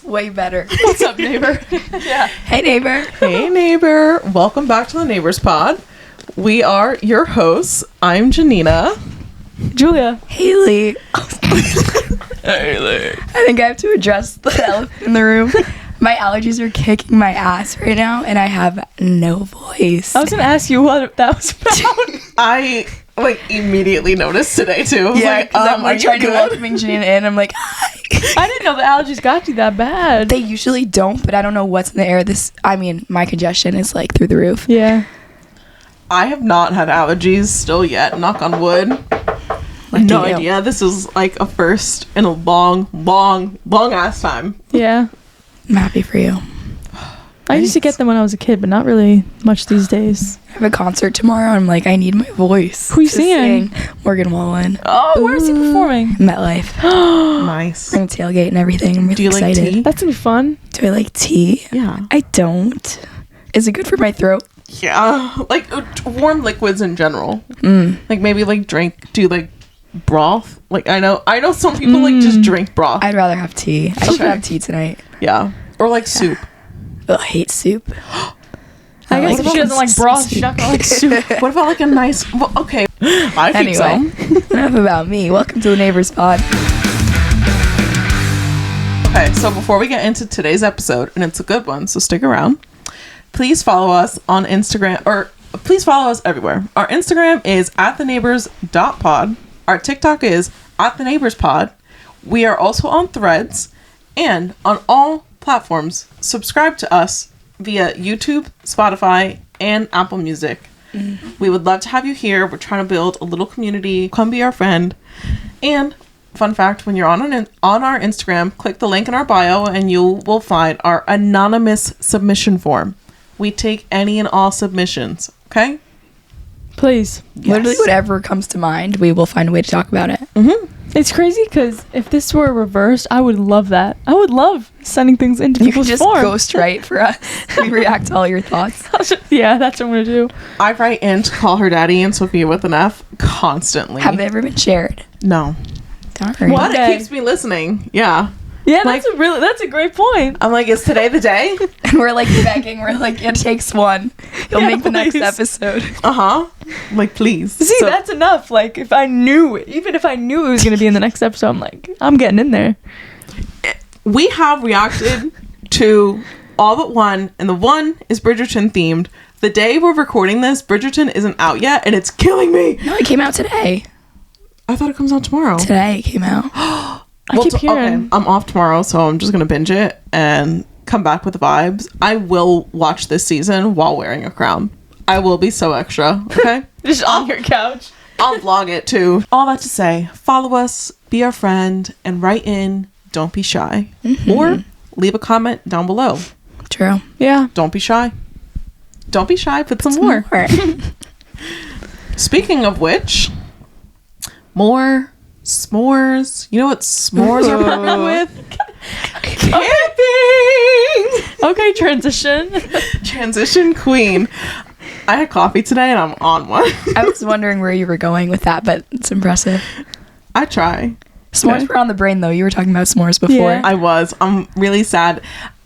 That's way better. What's up, neighbor? Yeah. Hey, neighbor. Hey, neighbor. Welcome back to the Neighbors Pod. We are your hosts. I'm Janina. Julia. Haley. Haley. I think I have to address the elephant in the room. My allergies are kicking my ass right now, and I have no voice. I was going to ask you what that was about. I immediately noticed today too. Yeah, because I'm trying to welcoming Janina in. I'm like, hi. I didn't know the allergies got you that bad. They usually don't, but I don't know what's in the air. My congestion is like through the roof. Yeah. I have not had allergies still yet. Knock on wood. Lucky No you. idea. This is like a first in a long ass time. Yeah. I'm happy for you. I used to get them when I was a kid, but not really much these days. I have a concert tomorrow, and I'm like, I need my voice. Who you to singing? sing. Morgan Wallen. Oh, where is he performing? MetLife. Nice. We're gonna tailgate and everything. I'm really Do you like excited. tea? That's going to be fun. Do I like tea? Yeah. I don't. Is it good for my throat? Yeah. Like warm liquids in general. Mm. Like maybe do you like broth? Like I know some people like just drink broth. I'd rather have tea. I should Okay. have tea tonight. Yeah. Or like soup. Ugh, I hate soup. I guess like if she doesn't like broth, she's not going to like soup. What about like a nice... Well, okay. I think Anyway, so. enough about me. Welcome to the Neighbors Pod. Okay, so before we get into today's episode, and it's a good one, so stick around, please follow us on Instagram, or please follow us everywhere. Our Instagram is @theneighbors.pod. Our TikTok is @theneighborspod. We are also on Threads, and on all platforms, subscribe to us via YouTube, Spotify, and Apple Music. We would love to have you here. We're trying to build a little community. Come be our friend. And fun fact, when you're on our Instagram, click the link in our bio and you will find our anonymous submission form. We take any and all submissions, okay? Please. Literally whatever comes to mind, we will find a way to talk about it. Mm-hmm. It's crazy because if this were reversed, I would love that. I would love sending things into You can people's just form. ghostwrite for us. We react to all your thoughts. Yeah, that's what I'm going to do. I write in to call her daddy and Sophia with an F constantly. Have they ever been shared? No. Darn. What? But Okay. it keeps me listening. Yeah. Yeah, Like- that's a great point. I'm like, is today the day? And we're like begging. We're like, it takes one. You'll Yeah, make the next please. episode. Uh-huh. Like, please. See, So- that's enough. Like, even if I knew it was going to be in the next episode, I'm like, I'm getting in there. we have reacted to all but one, and the one is Bridgerton themed. The day we're recording this, Bridgerton isn't out yet, and it's killing me. No, it came out today. I thought it comes out tomorrow. Today it came out. I keep hearing. Okay, I'm off tomorrow, so I'm just gonna binge it and come back with the vibes. I will watch this season while wearing a crown. I will be so extra, okay? Just on your couch. I'll vlog it too. All that to say, follow us, be our friend, and write in, don't be shy. Or leave a comment down below. True. Yeah. Don't be shy. Don't be shy, put some more. Speaking of which, more s'mores. You know what s'mores are perfect with? Camping! Okay, transition. Transition queen. I had coffee today and I'm on one. I was wondering where you were going with that, but it's impressive. I try. S'mores Okay. were on the brain, though. You were talking about s'mores before. Yeah. I'm really sad.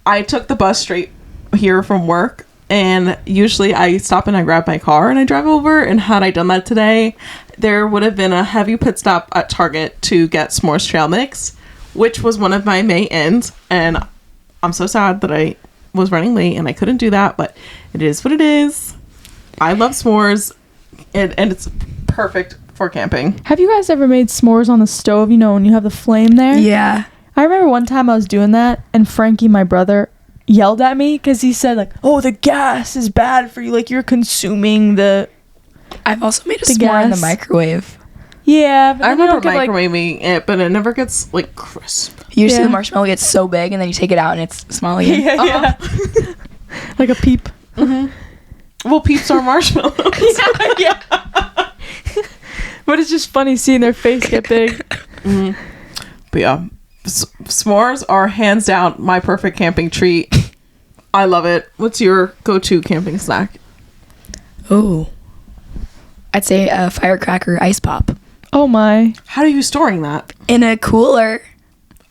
I took the bus straight here from work, and usually I stop and I grab my car and I drive over, and had I done that today, there would have been a heavy pit stop at Target to get s'mores trail mix, which was one of my May ends, and I'm so sad that I was running late and I couldn't do that, but it is what it is. I love s'mores, and it's perfect for camping. Have you guys ever made s'mores on the stove? You know, when you have the flame there? Yeah. I remember one time I was doing that, and Frankie, my brother, yelled at me because he said, like, oh, the gas is bad for you. Like, you're consuming the... I've also made a The s'more in the gas. microwave. Yeah. But I then you remember don't get, like- microwaving it, but it never gets like crisp. Usually Yeah. the marshmallow gets so big, and then you take it out, and it's small again. Yeah, yeah. Like a peep. Well, peeps are marshmallows. Yeah. But it's just funny seeing their face get big. But yeah, s'mores are hands down my perfect camping treat. I love it. What's your go-to camping snack? Oh. I'd say a firecracker ice pop. Oh my. How are you storing that? In a cooler.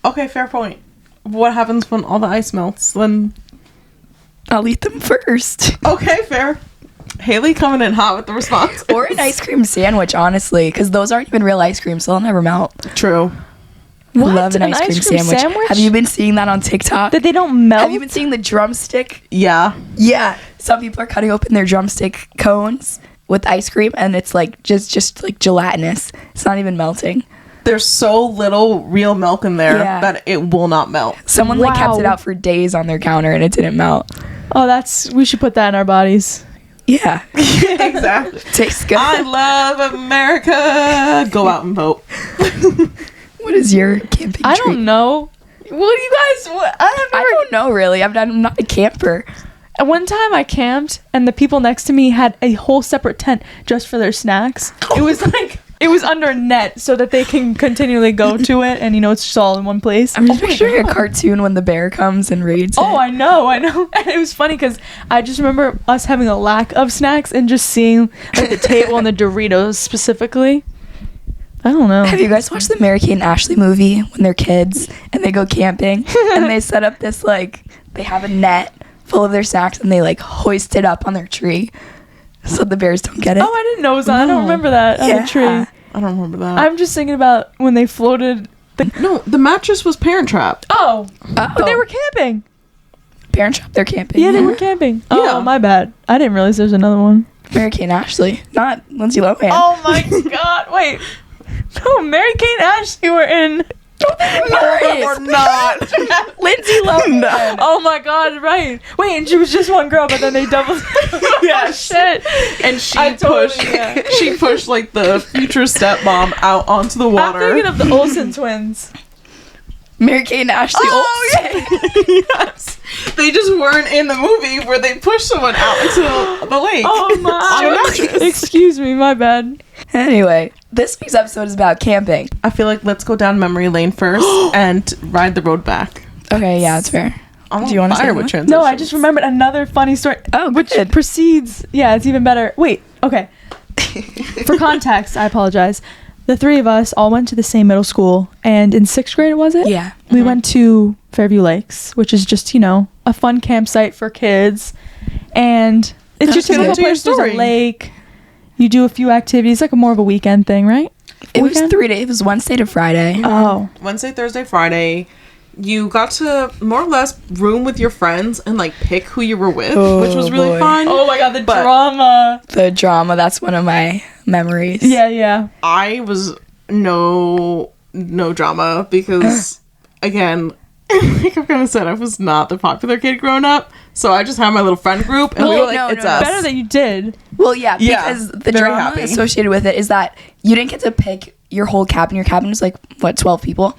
Okay, fair point. what happens when all the ice melts? Then I'll eat them first. okay, fair. Haley coming in hot with the response. Or an ice cream sandwich, honestly, because those aren't even real ice cream, so they'll never melt. True. What? I love an ice cream sandwich. Have you been seeing that on TikTok? That they don't melt? Have you been seeing the drumstick? Yeah. Yeah. Some people are cutting open their drumstick cones with ice cream, and it's like just like gelatinous. It's not even melting. There's so little real milk in there that it will not melt. Someone like kept it out for days on their counter, and it didn't melt. Oh, we should put that in our bodies. Yeah. Exactly. Tastes good. I love America. Go out and vote. What is your camping I treat? don't know. What do you guys... I don't know, really. I'm not a camper. At one time I camped, and the people next to me had a whole separate tent just for their snacks. It was like... It was under a net so that they can continually go to it, and it's just all in one place. I'm just picturing a cartoon when the bear comes and raids Oh, it. I know. And it was funny because I just remember us having a lack of snacks and just seeing like the table and the Doritos specifically. I don't know. Have you guys watched the Mary Kate and Ashley movie when they're kids and they go camping and they set up this they have a net full of their snacks and they hoist it up on their tree so the bears don't get it? Oh, I didn't know it was on. I don't remember that on the tree. I don't remember that. I'm just thinking about when they floated. No, the mattress was Parent Trap. Oh, but they were camping. Parent Trap, they're camping. Yeah, they were camping. Yeah. Oh, my bad. I didn't realize there was another one. Mary Kate and Ashley, not Lindsay Lohan. Oh my god! Wait, no, Mary Kate and Ashley were in. We're not. Lindsay Lohan. Oh my god! Right. Wait, and she was just one girl, but then they doubled. Yeah, shit. And she I totally- pushed. yeah. She pushed the future stepmom out onto the water. I'm thinking of the Olsen twins. Mary Kate and Ashley Olsen. Yes. They just weren't in the movie where they pushed someone out into the lake. Oh On a my! mattress. Excuse me, my bad. Anyway, this week's episode is about camping. I feel like let's go down memory lane first and ride the road back. Okay, yeah, that's fair. I'm Do you want to say with one? transitions. No, I just remembered another funny story. Oh, which good. precedes. Yeah, it's even better. Wait, okay. For context, I apologize. The three of us all went to the same middle school, and in 6th grade, was it? Yeah. We went to Fairview Lakes, which is just, a fun campsite for kids. And it's Let's just get a into your place. There's story. a lake. You do a few activities, like more of a weekend thing, right? It was Weekend? 3 days. It was Wednesday to Friday. Oh. Wednesday, Thursday, Friday. You got to more or less room with your friends and pick who you were with, Oh, which was really boy. fun. Oh my god, the But- drama. The drama, that's one of my memories. Yeah. I was no drama because again, like I've kind of said, I was not the popular kid growing up, so I just had my little friend group, and we Well, were no, it's no, us. Better that you did. Well, yeah, Yeah, because the very drama happy. associated with it is that you didn't get to pick your whole cabin. Your cabin was 12 people.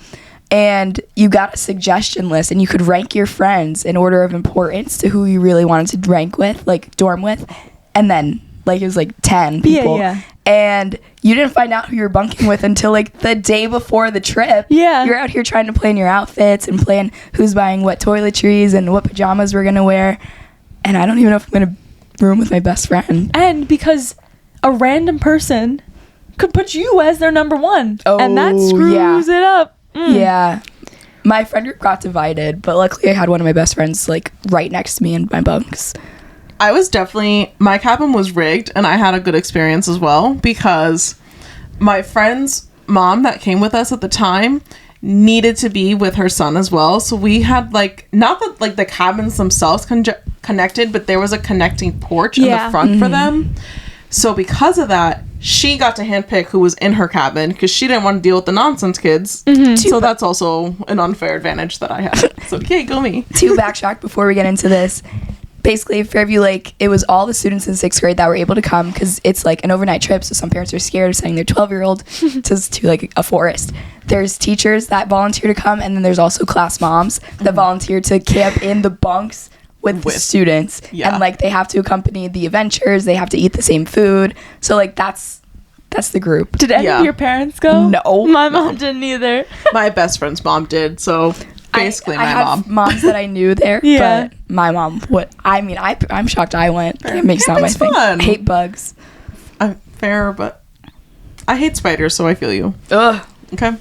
And you got a suggestion list, and you could rank your friends in order of importance to who you really wanted to rank with, dorm with. And then, it was 10 people. Yeah. And you didn't find out who you were bunking with until, the day before the trip. Yeah. You're out here trying to plan your outfits and plan who's buying what toiletries and what pajamas we're going to wear. And I don't even know if I'm going to room with my best friend. And because a random person could put you as their number one. And that Oh, screws it up. Yeah. My friend group got divided, but luckily I had one of my best friends right next to me in my bunks. I was my cabin was rigged, and I had a good experience as well because my friend's mom that came with us at the time needed to be with her son as well. So we had not that the cabins themselves connected, but there was a connecting porch in the front for them. So because of that, she got to handpick who was in her cabin because she didn't want to deal with the nonsense kids. So that's also an unfair advantage that I had. So okay, go me. To backtrack before we get into this, basically Fairview Lake, it was all the students in 6th grade that were able to come because it's an overnight trip, so some parents are scared of sending their 12-year-old to a forest. There's teachers that volunteer to come, and then there's also class moms that volunteer to camp in the bunks with the students. Yeah. And they have to accompany the adventures, they have to eat the same food. So that's the group. Did any Yeah. of your parents go? No. My mom didn't either. My best friend's mom did, so basically I my had mom. moms that I knew there, Yeah. but my mom would. I'm shocked I went. Camping's not my Camping's thing. fun. I hate bugs. I'm fair, but I hate spiders, so I feel you. Ugh. Okay.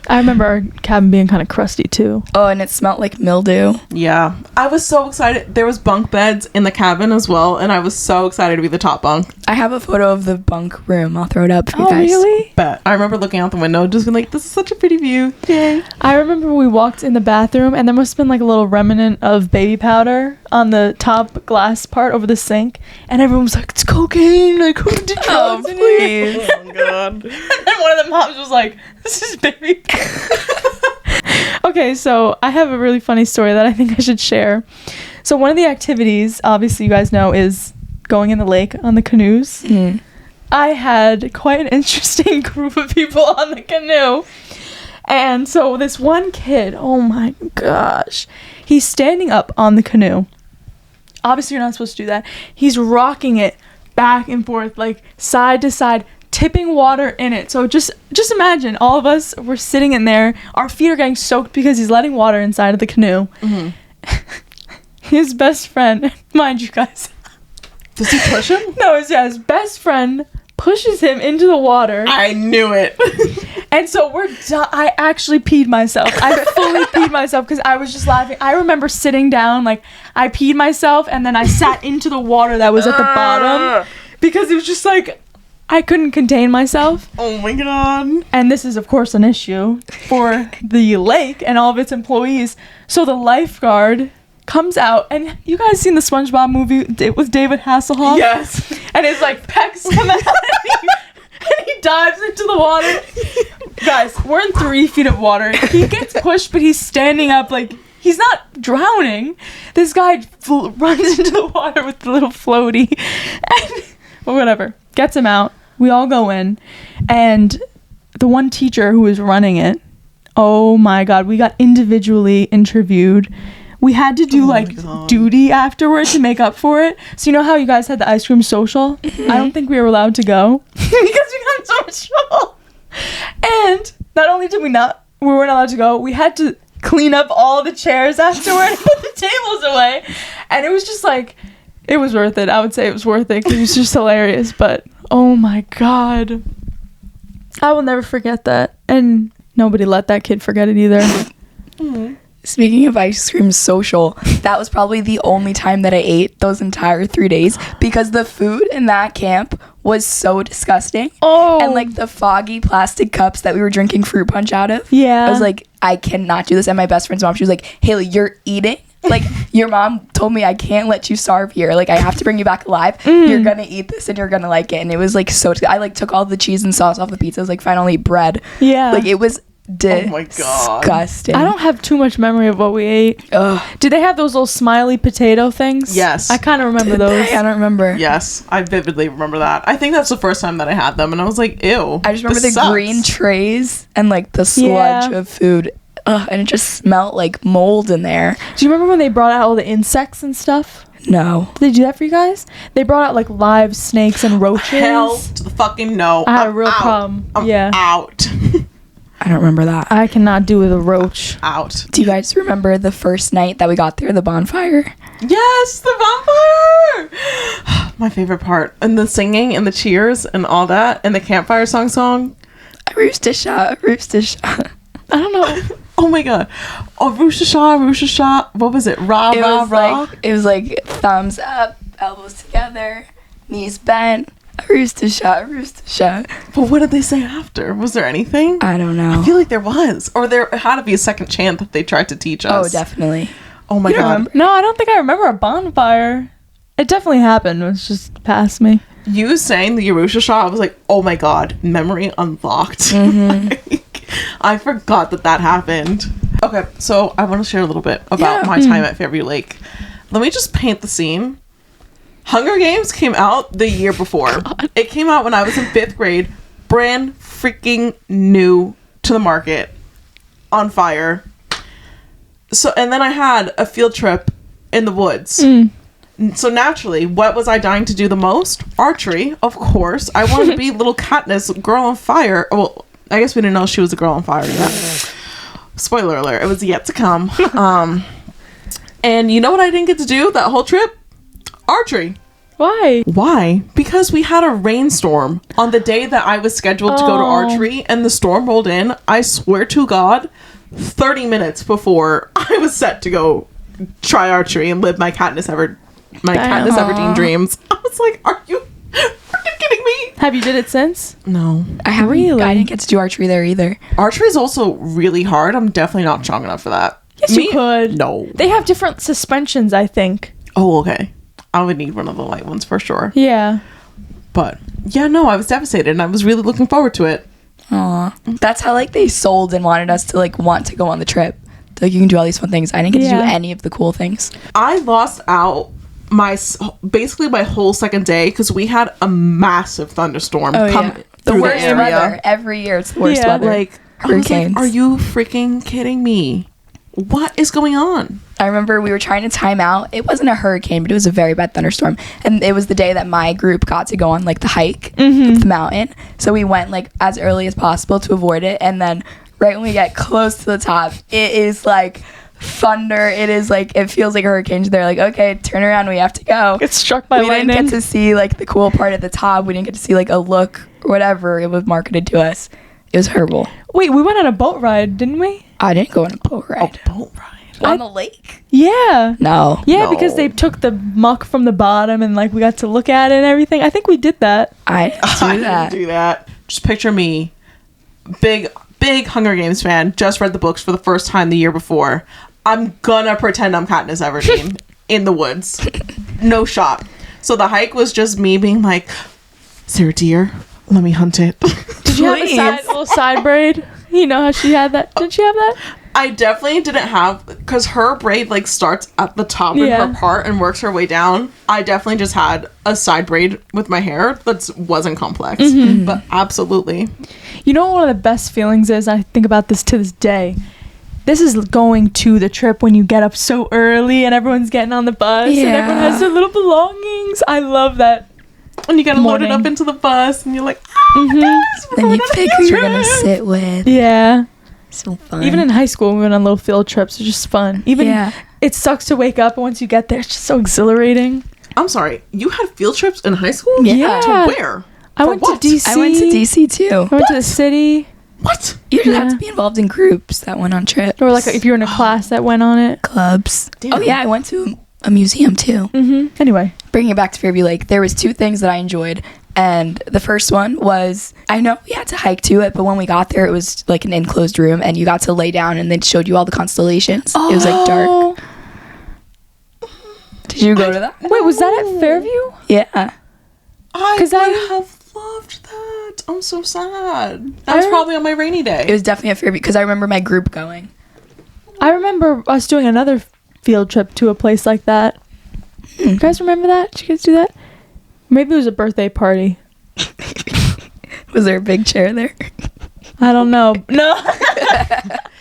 I remember our cabin being kind of crusty too. Oh, and it smelled like mildew. Yeah. I was so excited. There was bunk beds in the cabin as well, and I was so excited to be the top bunk. I have a photo of the bunk room. I'll throw it up for you Oh, guys. really? But I remember looking out the window, just being like, this is such a pretty view. Yay. I remember we walked in the bathroom and there must have been like a little remnant of baby powder on the top glass part over the sink, and everyone was like, it's cocaine, like who did drugs in here? Oh, God. And then one of the moms was like, this is baby. Okay, so I have a really funny story that I think I should share. So one of the activities, obviously you guys know, is going in the lake on the canoes. Mm. I had quite an interesting group of people on the canoe. And so this one kid, oh my gosh, he's standing up on the canoe. Obviously, you're not supposed to do that. He's rocking it back and forth, like side to side, tipping water in it. So just imagine all of us, we're sitting in there. Our feet are getting soaked because he's letting water inside of the canoe. Mm-hmm. His best friend, mind you guys. Does he push him? No, his best friend pushes him into the water. I knew it. And so I actually peed myself. I fully peed myself because I was just laughing. I remember sitting down, like, I peed myself, and then I sat into the water that was at the bottom because it was just like, I couldn't contain myself. Oh my God. And this is, of course, an issue for the lake and all of its employees. So the lifeguard comes out, and you guys seen the SpongeBob movie with David Hasselhoff? Yes. And his, like, pecs come out, and he dives into the water. Guys, we're in 3 feet of water. He gets pushed, but he's standing up, like, he's not drowning. This guy runs into the water with the little floaty. And, well, whatever. Gets him out. We all go in. And the one teacher who was running it, oh my God, we got individually interviewed. We had to do duty afterwards to make up for it. So you know how you guys had the ice cream social? Mm-hmm. I don't think we were allowed to go because we got in so much trouble. And not only we weren't allowed to go, we had to clean up all the chairs afterward and put the tables away. And it was just like, it was worth it. I would say it was worth it because it was just hilarious. But oh my God, I will never forget that. And nobody let that kid forget it either. Mm-hmm. Speaking of ice cream social, that was probably the only time that I ate those entire 3 days because the food in that camp was so disgusting. Oh. And like the foggy plastic cups that we were drinking fruit punch out of. Yeah. I was like, I cannot do this. And my best friend's mom, she was like, Haley, you're eating? Like, your mom told me I can't let you starve here. Like, I have to bring you back alive. You're gonna eat this and you're gonna like it. And it was like so I like took all the cheese and sauce off the pizza. I was like, fine, I'll eat bread. Yeah. Like, it was Oh my God. disgusting. I don't have too much memory of what we ate. Ugh. Did they have those little smiley potato things? Yes. I kind of remember Did those. they? I don't remember. Yes, I vividly remember that. I think that's the first time that I had them, and I was like, ew. I just remember this the sucks. green trays and like the sludge Yeah. of food. Ugh, and it just smelled like mold in there. Do you remember when they brought out all the insects and stuff? No. Did they do that for you guys? They brought out like live snakes and roaches. Hell to the fucking no. I had a I'm real out. problem. I'm Yeah. out. I don't remember that. I cannot do with a roach. Out. Do you guys remember the first night that we got there, the bonfire? Yes, the bonfire. My favorite part, and the singing and the cheers and all that, and the campfire song. A rooster shot, a rooster shot. I don't know. Oh my God. Oh, Roosha Shah. What was it? Rah, It rah, was rah. like thumbs up, elbows together, knees bent. A rooster shot, a rooster shot. But what did they say after? Was there anything? I don't know. I feel like there was. Or there had to be a second chant that they tried to teach us. Oh, definitely. Oh my You don't God. remember? No, I don't think I remember a bonfire. It definitely happened. It was just past me. You saying the Yerusha Shah, I was like, oh my God, memory unlocked. Mm-hmm. Like, I forgot that happened. Okay, so I want to share a little bit about Yeah. my time at Fairview Lake. Let me just paint the scene. Hunger Games came out the year before. It came out when I was in 5th grade, brand freaking new to the market, on fire. So, and then I had a field trip in the woods. So naturally, what was I dying to do the most? Archery, of course. I wanted to be little Katniss, girl on fire. Well, I guess we didn't know she was a girl on fire yet. Spoiler alert, it was yet to come. And you know what I didn't get to do that whole trip? Archery. Why? Why? Because we had a rainstorm on the day that I was scheduled to go to archery, and the storm rolled in. I swear to God, 30 minutes before I was set to go try archery and live my Katniss Everdeen dreams. I was like, are you freaking kidding me? Have you did it since? No. I haven't. Really? I didn't get to do archery there either. Archery is also really hard. I'm definitely not strong enough for that. Yes, you could. No. They have different suspensions, I think. Oh, okay. I would need one of the light ones for sure. Yeah. But yeah, no, I was devastated and I was really looking forward to it. Aw. That's how like they sold and wanted us to like want to go on the trip. Like you can do all these fun things. I didn't get to do any of the cool things. I lost out basically my whole second day because we had a massive thunderstorm come the through worst area. weather. Every year it's the worst weather. Like hurricanes. Are you freaking kidding me? What is going on? I remember we were trying to time out. It wasn't a hurricane, but it was a very bad thunderstorm. And it was the day that my group got to go on like the hike up the mountain. So we went like as early as possible to avoid it. And then right when we get close to the top, it is like thunder. It is like, it feels like a hurricane. They're like, okay, turn around. We have to go. Get struck by lightning. We didn't get to see like the cool part at the top. We didn't get to see like a look or whatever it was marketed to us. It was horrible. Wait, we went on a boat ride, didn't we? I didn't go on a boat ride. A boat ride? On the lake? Yeah. No. Yeah, No. because they took the muck from the bottom and like we got to look at it and everything. I think we did that. I didn't do I that. didn't do that. Just picture me, big Hunger Games fan, just read the books for the first time the year before. I'm gonna pretend I'm Katniss Everdeen in the woods. No shot. So the hike was just me being like, Sarah dear, let me hunt it. Did you have a little side braid? You know how she had that? Did she have that? I definitely didn't have, because her braid like starts at the top in her part and works her way down. I definitely just had a side braid with my hair that wasn't complex, but absolutely. You know what one of the best feelings is? I think about this to this day. This is going to the trip when you get up so early and everyone's getting on the bus and everyone has their little belongings. I love that. And you gotta load it up into the bus and you're like, guys, Then you pick who you're gonna sit with. Yeah. So fun. Even in high school, we went on little field trips. It's just fun. Even it sucks to wake up, and once you get there, it's just so exhilarating. I'm sorry, you had field trips in high school? Yeah. To where? I went to DC. I went to DC too. I went to the city. What? You didn't have to be involved in groups that went on trips. Or like if you were in a class that went on it. Clubs. Damn. Oh yeah, I went to a museum too. Anyway. Bringing it back to Fairview Lake, there was two things that I enjoyed. And the first one was, I know we had to hike to it, but when we got there, it was like an enclosed room and you got to lay down and they showed you all the constellations. It was like dark. Did you go to that? Wait, was that at Fairview? Yeah. I would have loved that. I'm so sad. That was probably on my rainy day. It was definitely at Fairview because I remember my group going. I remember us doing another field trip to a place like that. You guys remember that? Did you guys do that? Maybe it was a birthday party. Was there a big chair there? I don't know. No.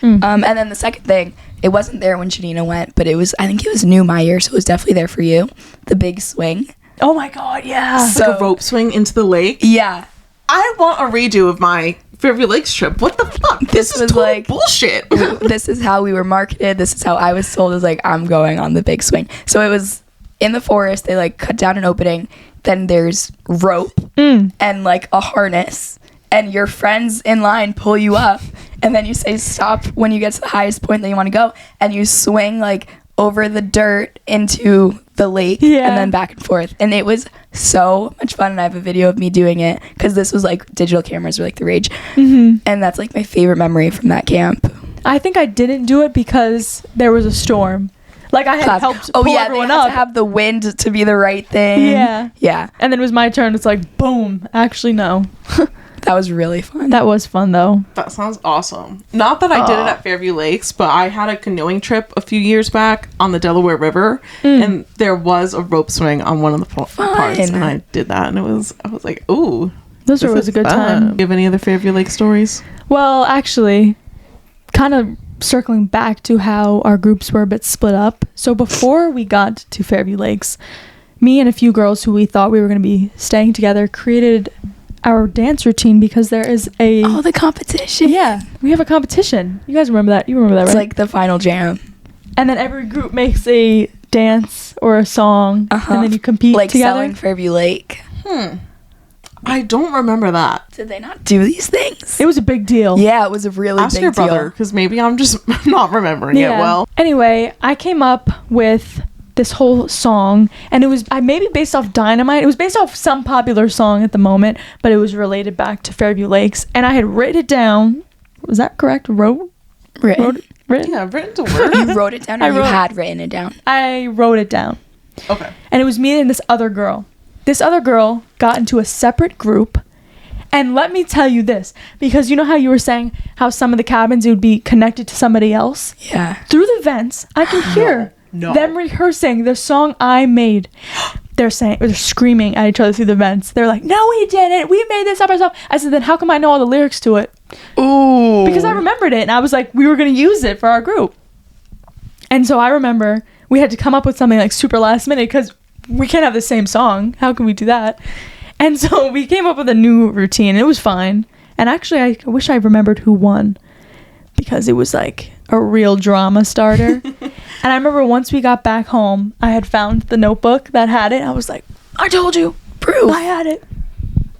And then the second thing, it wasn't there when Janina went, but it was, I think it was new my year, so it was definitely there for you. The big swing. Oh my God, yeah. It's like a rope swing into the lake. Yeah. I want a redo of my Fairview Lakes trip. What the fuck? This is was total like- bullshit. This is how we were marketed. This is how I was told. It was like, I'm going on the big swing. So it was in the forest. They like cut down an opening. Then there's rope and like a harness. And your friends in line pull you up. And then you say stop when you get to the highest point that you want to go. And you swing like over the dirt into the lake and then back and forth. And it was so much fun. And I have a video of me doing it because this was like digital cameras were like the rage. And that's like my favorite memory from that camp. I think I didn't do it because there was a storm. Like I had helped pull everyone they had up. to have the wind to be the right thing. Yeah. And then it was my turn. It's like, boom. Actually, no. That was really fun. That was fun, though. That sounds awesome. Not that I did it at Fairview Lakes, but I had a canoeing trip a few years back on the Delaware River, and there was a rope swing on one of the parts, and I did that, and I was like, ooh. Those were always a good time. Do you have any other Fairview Lake stories? Well, actually, kind of circling back to how our groups were a bit split up. So before we got to Fairview Lakes, me and a few girls who we thought we were going to be staying together created our dance routine because there is the competition. Yeah, we have a competition. You guys remember that? You remember that, right? It's like the final jam. And then every group makes a dance or a song, and then you compete like together. selling Fairview Lake. I don't remember that. Did they not do these things? It was a big deal. Yeah, it was a really Ask big your brother, deal. because maybe I'm just not remembering it well. Anyway, I came up with this whole song, and it was maybe based off Dynamite. It was based off some popular song at the moment, but it was related back to Fairview Lakes, and I had written it down. Was that correct? Written? Yeah, written to word. You wrote it down, or you had written it down? I wrote it down. Okay. And it was me and this other girl. This other girl got into a separate group. And let me tell you this, because you know how you were saying how some of the cabins, it would be connected to somebody else? Yeah. Through the vents, I can hear them rehearsing the song I made. They're screaming at each other through the vents. They're like, "No, we didn't. We made this up ourselves." I said, "Then how come I know all the lyrics to it?" Ooh. Because I remembered it, and I was like, we were going to use it for our group. And so I remember we had to come up with something like super last minute, because we can't have the same song. How can we do that? And so we came up with a new routine. It was fine. And actually, I wish I remembered who won, because it was like a real drama starter. And I remember once we got back home, I had found the notebook that had it. I was like, I told you. Proof. I had it.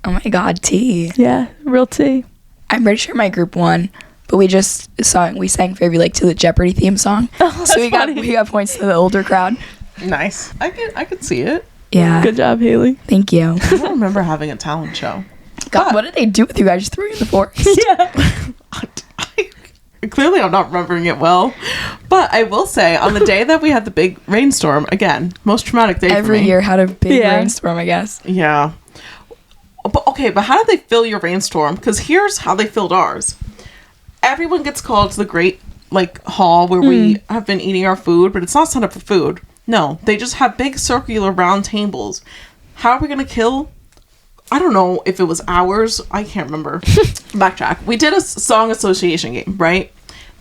Oh my God, tea. Yeah, real tea. I'm pretty sure my group won, but we sang Fairview Lake to the Jeopardy theme song. Oh, So we funny. got points to the older crowd. Nice. I could see it. Yeah. Good job, Haley. Thank you. I don't remember having a talent show. God, what did they do with you guys? Just threw you in the forest? Yeah. Clearly, I'm not remembering it well. But I will say, on the day that we had the big rainstorm, again, most traumatic day Every for me. year had a big rainstorm, I guess. Yeah. But how did they fill your rainstorm? Because here's how they filled ours. Everyone gets called to the great, hall where we have been eating our food, but it's not set up for food. No, they just have big circular round tables. How are we going to kill? I don't know if it was hours. I can't remember. Backtrack. We did a song association game, right?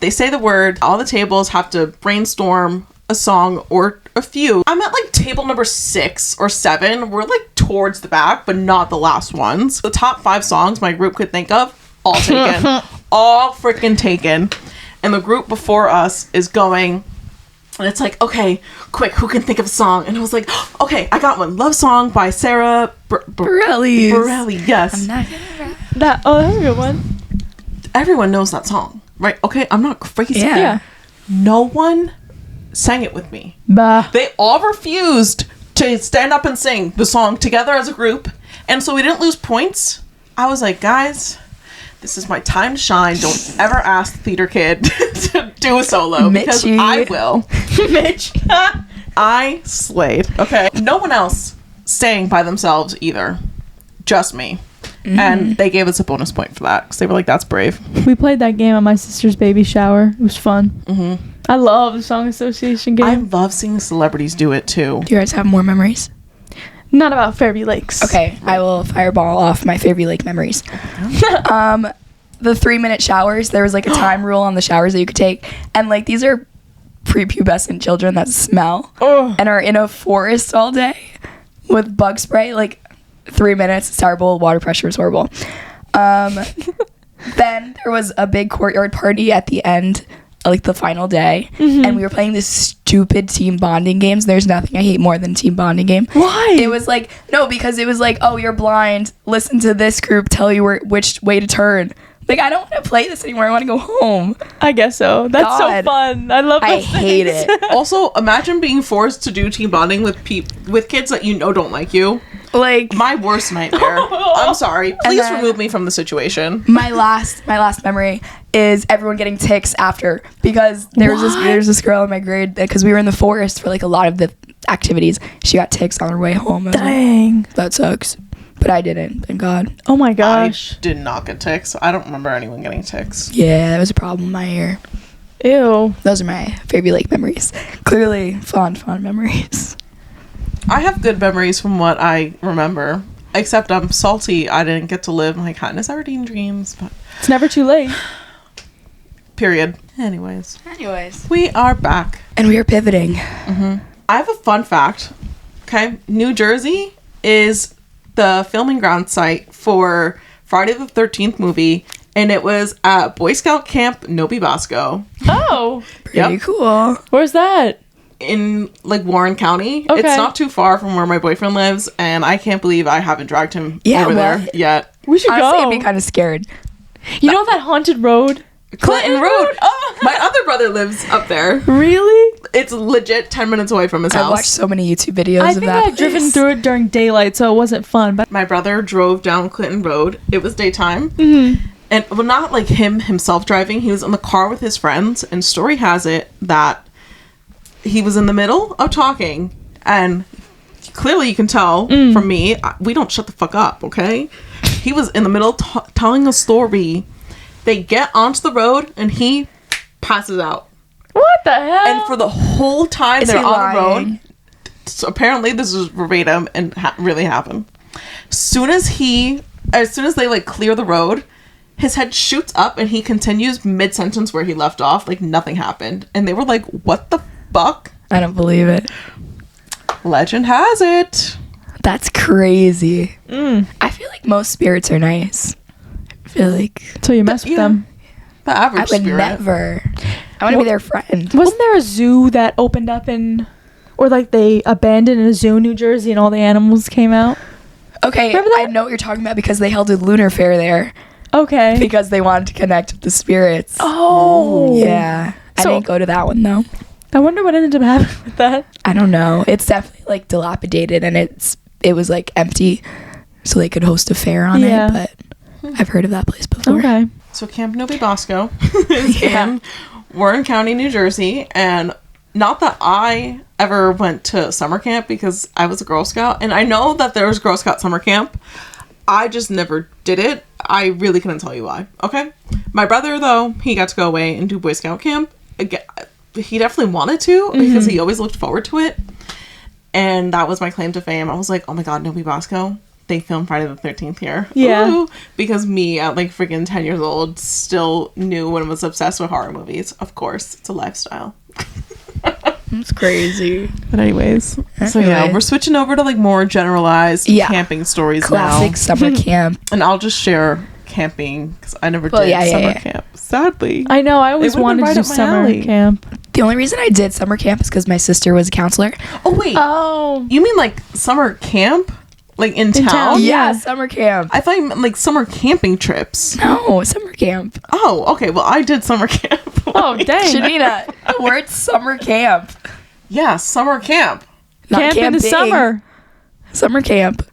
They say the word. All the tables have to brainstorm a song or a few. I'm at table number 6 or 7. We're towards the back, but not the last ones. The top 5 songs my group could think of, all taken. All freaking taken. And the group before us is going, and it's like, okay, quick, who can think of a song? And I was like, okay, I got one. Love Song by Sarah Bareilles. Yes. I'm not gonna That's a good one. Everyone knows that song, right? Okay, I'm not crazy. Yeah. No one sang it with me. Bah. They all refused to stand up and sing the song together as a group. And so we didn't lose points. I was like, guys, this is my time to shine. Don't ever ask the theater kid to do a solo, because Mitchie. I will. Mitch. I slayed. Okay. No one else sang by themselves either. Just me. And they gave us a bonus point for that, because they were like, that's brave. We played that game at my sister's baby shower. It was fun. I love the song association game. I love seeing celebrities do it too. Do you guys have more memories? Not about Fairview Lakes. Okay, I will fireball off my Fairview Lake memories. The 3-minute showers. There was a time rule on the showers that you could take, and these are prepubescent children that smell and are in a forest all day with bug spray. 3 minutes, it's terrible. Water pressure is horrible. Then there was a big courtyard party at the end, the final day, and we were playing this stupid team bonding games. There's nothing I hate more than team bonding game. Why? It was no, because it was oh, you're blind, listen to this group tell you which way to turn. I don't want to play this anymore. I want to go home. I guess so. That's so God. fun. I love I those hate things. it. Also, imagine being forced to do team bonding with kids that you know don't like you. My worst nightmare. I'm sorry. Please then- remove me from the situation. My last memory is everyone getting ticks after, because there's this girl in my grade, because we were in the forest for a lot of the activities. She got ticks on her way home. I was like, Dang. that sucks. But I didn't, thank God. Oh my gosh. I did not get ticks. I don't remember anyone getting ticks. Yeah, that was a problem in my ear. Ew. Those are my Fairview Lake memories. Clearly fond memories. I have good memories from what I remember. Except I'm salty I didn't get to live my kindness Aberdeen dreams. But It's never too late. period. Anyways. Anyways. We are back. And we are pivoting. I have a fun fact. Okay. New Jersey is the filming ground site for Friday the 13th movie, and it was at Boy Scout Camp Novi Bosco. Oh. Pretty cool. Where's that? in like Warren County. Okay. It's not too far from where my boyfriend lives, and I can't believe I haven't dragged him Yeah, over well, there yet. We should Honestly, go. I'd be kind of scared. You know that haunted road? Clinton Road. Oh, my other brother lives up there. Really? It's legit 10 minutes away from his I've house. watched so many YouTube videos I of think that I've driven place. through it during daylight, so it wasn't fun. But My brother drove down Clinton Road. It was daytime. Mm-hmm. And well, not like himself driving. He was in the car with his friends. And story has it that he was in the middle of talking. And clearly you can tell from me, we don't shut the fuck up, okay? He was in the middle telling a story. They get onto the road and he passes out. what the hell? And for the whole time Is they're he on the lying? road, so apparently this is verbatim and really happened. As soon as they like clear the road, his head shoots up and he continues mid-sentence where he left off, like nothing happened. And they were like, what the fuck? I don't believe it. Legend has it. That's crazy. I feel like most spirits are nice. I feel like so you mess with Yeah. them. The average I would spirit. never. I want to be their friend. Wasn't there a zoo that opened up or like they abandoned a zoo in New Jersey and all the animals came out? Okay, Remember that? I know what you're talking about because they held a lunar fair there Okay. because they wanted to connect with the spirits. Oh. Yeah. I So- didn't go to that one though. I wonder what ended up happening with that. I don't know. It's definitely like dilapidated and it was like empty so they could host a fair on Yeah. it, but I've heard of that place before. Okay. So Camp Novi Bosco is Yeah. in Warren County, New Jersey, and not that I ever went to summer camp because I was a Girl Scout, and I know that there was Girl Scout summer camp. I just never did it. I really couldn't tell you why. Okay, my brother though, he got to go away and do Boy Scout camp. Again, he definitely wanted to because he always looked forward to it, and that was my claim to fame. I was like, oh my god, Novi Bosco. They filmed Friday the 13th here. Yeah. Ooh. Because me at like freaking 10 years old still knew and was obsessed with horror movies. Of course, it's a lifestyle. It's crazy. But anyways. So yeah, Anyway. we're switching over to like more generalized Yeah. camping stories Classic now. summer camp. And I'll just share camping because I never Well, did yeah, summer yeah. camp. Sadly. I know. I always would've been wanted to right do up my summer alley. camp. The only reason I did summer camp is because my sister was a counselor. Oh wait. Oh. You mean like summer camp? Like in town? town? Yeah, Yeah. summer camp. I thought you meant like summer camping trips. No, summer camp. Oh, okay. Well, I did summer camp. Oh, dang. Shanina, the word summer camp. Yeah, summer camp. Not Camp in the camping. summer. Summer camp.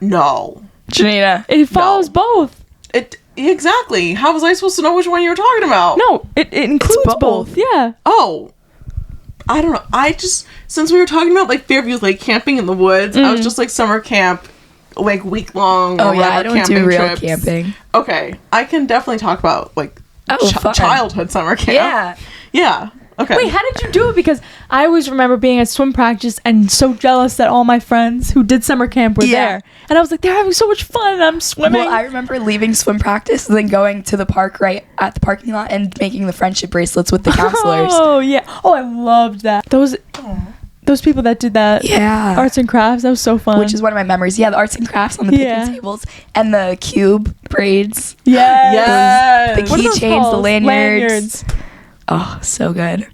No. Janina. It follows both. It exactly. How was I supposed to know which one you were talking about? No, it includes both. both. Yeah. Oh. I don't know. I just since we were talking about like Fairview Lake camping in the woods, I was just like summer camp, like week long. Oh or yeah, I whatever don't camping do real trips. camping. Okay, I can definitely talk about like Fun. childhood summer camp. Yeah. Yeah. Okay. Wait, how did you do it? Because I always remember being at swim practice and so jealous that all my friends who did summer camp were Yeah. there. And I was like, they're having so much fun and I'm swimming. Well, I remember leaving swim practice and then going to the park right at the parking lot and making the friendship bracelets with the counselors. Oh, yeah. Oh, I loved that. Those people that did that. Yeah. Arts and crafts, that was so fun. Which is one of my memories. Yeah, the arts and crafts on the Yeah. picnic tables and the cube braids. yes. Yes. The What are those keychains, the called? lanyards. Oh, so good.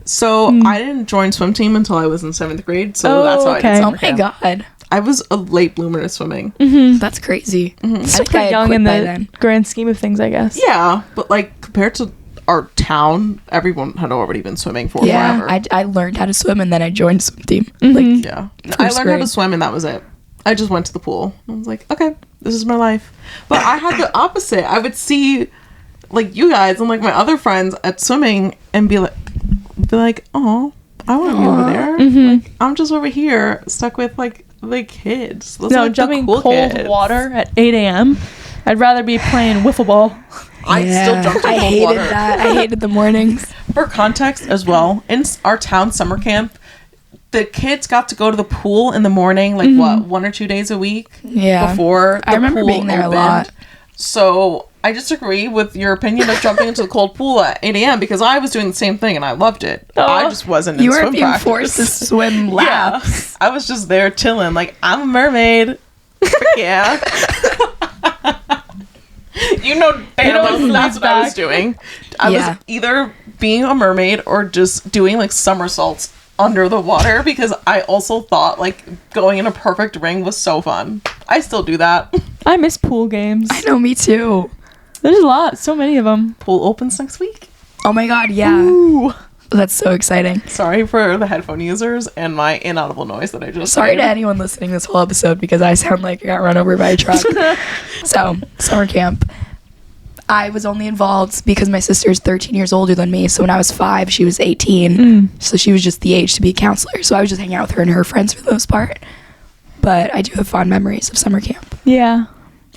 So I didn't join swim team until I was in 7th grade. So Oh, that's how I okay. did Oh summer my camp. god. I was a late bloomer to swimming. That's crazy. I Still think I pretty had young quit in by the then. grand scheme of things, I guess. Yeah, but like compared to our town, everyone had already been swimming for Yeah, forever. I learned how to swim and then I joined swim team. Mm-hmm. Like, Yeah. I learned how to grade. swim and that was it. I just went to the pool. I was like, okay, this is my life. But I had the opposite. I would see like you guys and like my other friends at swimming and be like, oh, I want to be over there. Like, I'm just over here stuck with like the kids. Those are, No, like, the jumping cool cold kids. water at 8 a.m. I'd rather be playing wiffle ball. I still jumped in I cold hated water. that. I hated the mornings. For context as well, in our town summer camp, the kids got to go to the pool in the morning, like what, 1 or 2 days a week? Yeah. Before the I remember pool being there a opened. lot. So I disagree with your opinion of jumping into the cold pool at 8 a.m. because I was doing the same thing and I loved it. I just wasn't in You swim weren't being practice. forced to swim Yeah, laps. I was just there chilling, like I'm a mermaid. Frick yeah. You know damn well sleep that's what I was back. doing. I Yeah. was either being a mermaid or just doing like somersaults under the water because I also thought like going in a perfect ring was so fun. I still do that. I miss pool games. I know, me too. There's a lot, so many of them. Pool opens next week. Oh my god, yeah. Ooh. That's so exciting. Sorry for the headphone users and my inaudible noise that I just Sorry made. to anyone listening this whole episode because I sound like I got run over by a truck. So, summer camp. I was only involved because my sister is 13 years older than me. So when I was 5, she was 18. So she was just the age to be a counselor. So I was just hanging out with her and her friends for the most part. But I do have fond memories of summer camp. Yeah.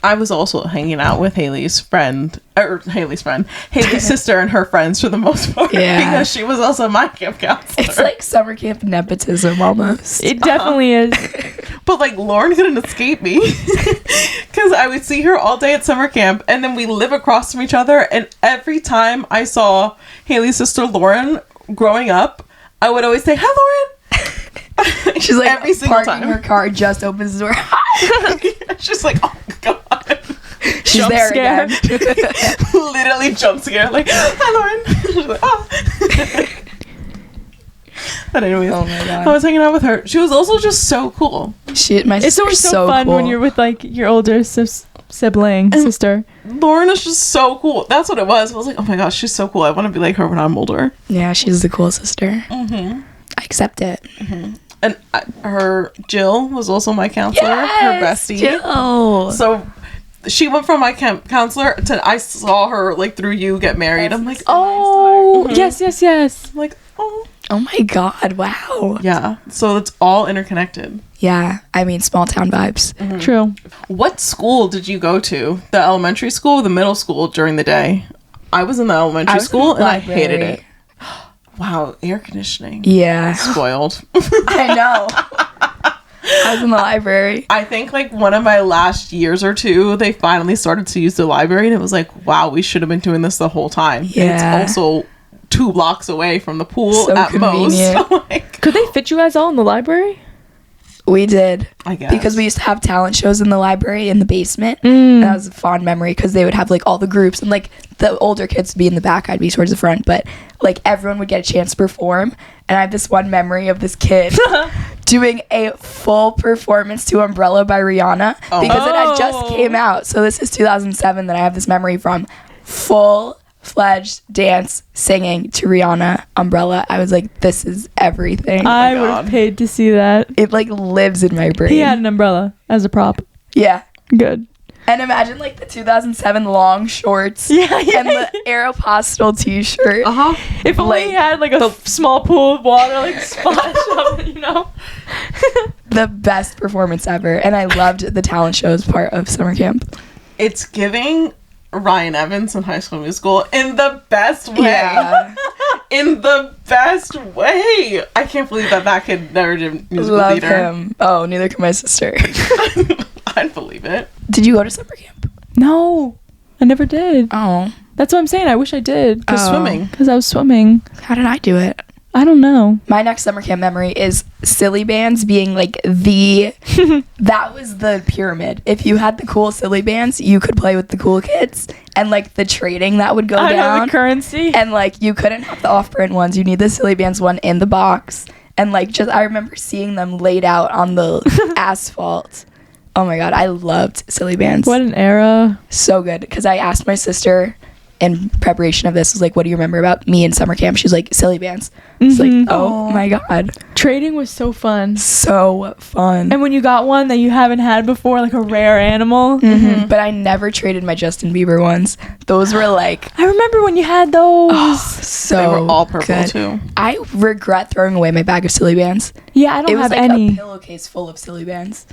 I was also hanging out with Haley's sister and her friends for the most part. Yeah. Because she was also my camp counselor. It's like summer camp nepotism almost. It definitely is. But like Lauren couldn't escape me because I would see her all day at summer camp, and then we live across from each other. And every time I saw Haley's sister Lauren growing up, I would always say, "Hi, Lauren." She's like every single parking time. her car, just opens the door. She's like, "Oh God." She's Jump there scare. again. Literally jump scare, like, "Hi, Lauren." She's like, "Oh." But anyways, Oh my God. I was hanging out with her. She was also just so cool. My It's sister's always so fun cool. when you're with like your older sibling, sister. Lauren is just so cool. That's what it was. I was like, oh my gosh, she's so cool. I want to be like her when I'm older. Yeah, she's the cool sister. I accept it. And her Jill was also my counselor, her bestie. Jill. So she went from my camp counselor to I saw her like through you get married. I'm like, Oh, yes. I'm like, oh. Oh my God, wow. Yeah. So it's all interconnected. Yeah, I mean, small town vibes. True. What school did you go to? The elementary school or the middle school during the day? I was in the elementary I was in school the and I hated library. it. Wow, air conditioning. Yeah. Spoiled. I know. I was in the library. I think like one of my last years or two, they finally started to use the library, and it was like, wow, we should have been doing this the whole time. Yeah. And it's also 2 blocks away from the pool So at convenient. most. Like, Could they fit you guys all in the library? We did. I guess. Because we used to have talent shows in the library in the basement. And that was a fond memory because they would have like all the groups and like the older kids would be in the back, I'd be towards the front, but like everyone would get a chance to perform. And I have this one memory of this kid doing a full performance to Umbrella by Rihanna because it had just came out. So this is 2007 that I have this memory from. Full-fledged dance singing to Rihanna, Umbrella. I was like, this is everything. I would have God. paid to see that. It like lives in my brain. He had an umbrella as a prop. Yeah. Good. And imagine like the 2007, long shorts Yeah, and the Aeropostale t-shirt. If only he Like, had like a small pool of water, like splash on it, you know? The best performance ever. And I loved the talent shows part of summer camp. it's giving Ryan Evans in High School Musical in the best way. Yeah. In the best way. I can't believe that kid never did musical Love theater. him. Oh, neither can my sister. I'd believe it. Did you go to summer camp? No, I never did. Oh. That's what I'm saying. I wish I did. Because swimming. Because I was swimming. How did I do it? I don't know. My next summer camp memory is silly bands being like that was the pyramid. If you had the cool silly bands, you could play with the cool kids and like the trading that would go I know down. the currency. And like you couldn't have the off-brand ones. You need the silly bands one in the box. And like just I remember seeing them laid out on the asphalt. Oh my God, I loved silly bands. What an era. So good. Because I asked my sister in preparation of this, was like, what do you remember about me in summer camp? She was like, silly bands. It's like, oh my God. Trading was so fun. So fun. And when you got one that you haven't had before, like a rare animal. But I never traded my Justin Bieber ones. Those were like I remember when you had those. so They were all purple good. too. I regret throwing away my bag of silly bands. Yeah, I don't It was have like any. a pillowcase full of silly bands.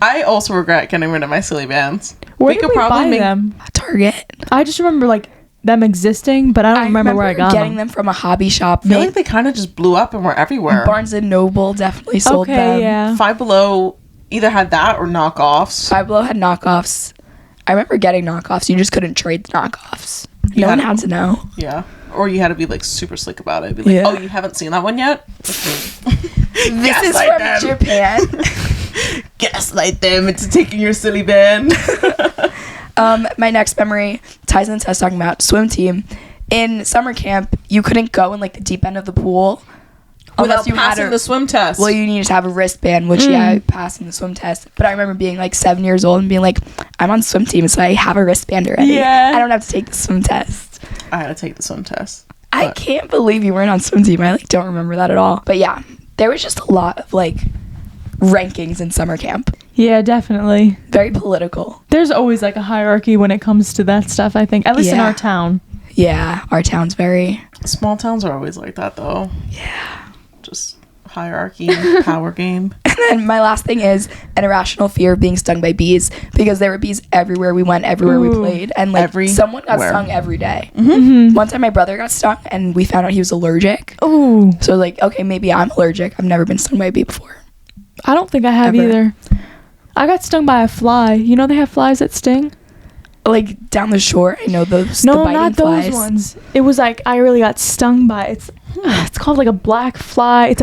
I also regret getting rid of my silly bands. Where did we buy them? Target. I just remember like them existing, but I don't remember where I got getting them. them from a hobby shop. I feel like they kind of just blew up and were everywhere. Barnes and Noble definitely sold Okay, them. yeah. Five Below either had that or knockoffs. Five Below had knockoffs. I remember getting knockoffs. You just couldn't trade the knockoffs. No one had to know. Yeah. Or you had to be like super slick about it. Be like, Yeah. oh, you haven't seen that one yet? This is Gaslight from them. Japan. Gaslight them into taking your silly band. My next memory ties into us talking about swim team. In summer camp, you couldn't go in like the deep end of the pool. without you had passing the swim test. Well, you need to have a wristband, which I passed in the swim test. But I remember being like 7 years old and being like, I'm on swim team, so I have a wristband already. Yeah. I don't have to take the swim test. I had to take the swim test. I can't believe you weren't on swim team. I like don't remember that at all. But yeah, there was just a lot of like rankings in summer camp. Yeah, definitely. Very political. There's always like a hierarchy when it comes to that stuff, I think. At least in our town. Yeah, our town's very... Small towns are always like that, though. Yeah. Just hierarchy, power game. And then my last thing is an irrational fear of being stung by bees, because there were bees everywhere we went, everywhere we played, and like someone got stung every day. One time my brother got stung and we found out he was allergic. Ooh. So like, okay, maybe I'm allergic. I've never been stung by a bee before. I don't think I have either. I got stung by a fly. You know they have flies that sting? Like down the shore, I know those. No, the biting not flies. those ones. It was like I really got stung by it's called like a black fly. It's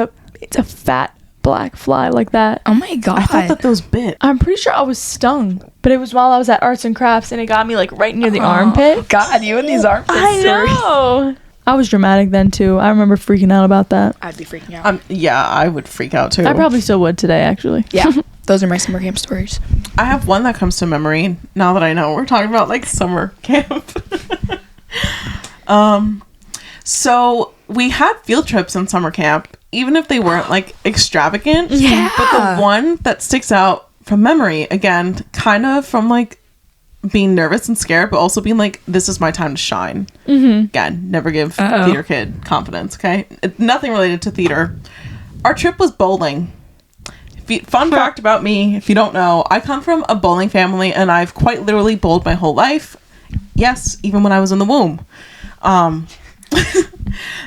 a fat black fly like that. Oh my god! I thought that those bit. I'm pretty sure I was stung, but it was while I was at arts and crafts, and it got me like right near the armpit. God, you and these armpit I stories. know. I was dramatic then too. I remember freaking out about that. I'd be freaking out. Yeah, I would freak out too. I probably still would today, actually. Yeah, those are my summer camp stories. I have one that comes to memory now that I know we're talking about like summer camp. So we had field trips in summer camp, even if they weren't like extravagant. Yeah. But the one that sticks out from memory, again, kind of from like being nervous and scared, but also being like, this is my time to shine. Again, never give theater kid confidence, okay? Nothing related to theater. Our trip was bowling. Fun fact about me, if you don't know, I come from a bowling family, and I've quite literally bowled my whole life. Yes, even when I was in the womb.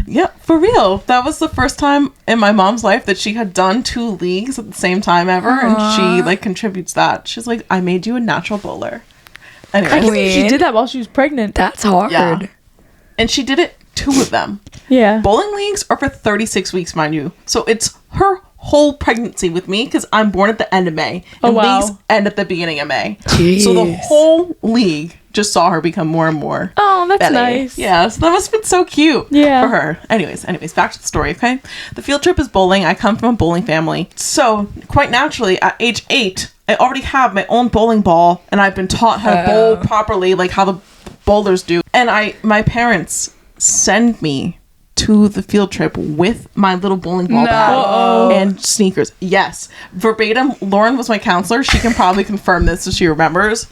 Yeah, for real. That was the first time in my mom's life that she had done 2 leagues at the same time ever. Aww. And she like contributes that. She's like, I made you a natural bowler. Anyway, I think she did that while she was pregnant. That's hard. Yeah. And she did it 2 of them. Yeah. Bowling leagues are for 36 weeks, mind you. So it's her whole pregnancy with me, because I'm born at the end of May. And leagues end at the beginning of May. Jeez. So the whole league just saw her become more and more. Oh, that's belly. nice. Yeah, so that must have been so cute for her. Anyways, back to the story, okay? The field trip is bowling. I come from a bowling family. So, quite naturally, at age 8, I already have my own bowling ball, and I've been taught how to bowl properly, like how the bowlers do. And my parents send me to the field trip with my little bowling ball bag and sneakers. Yes. Verbatim, Lauren was my counselor. She can probably confirm this if she remembers.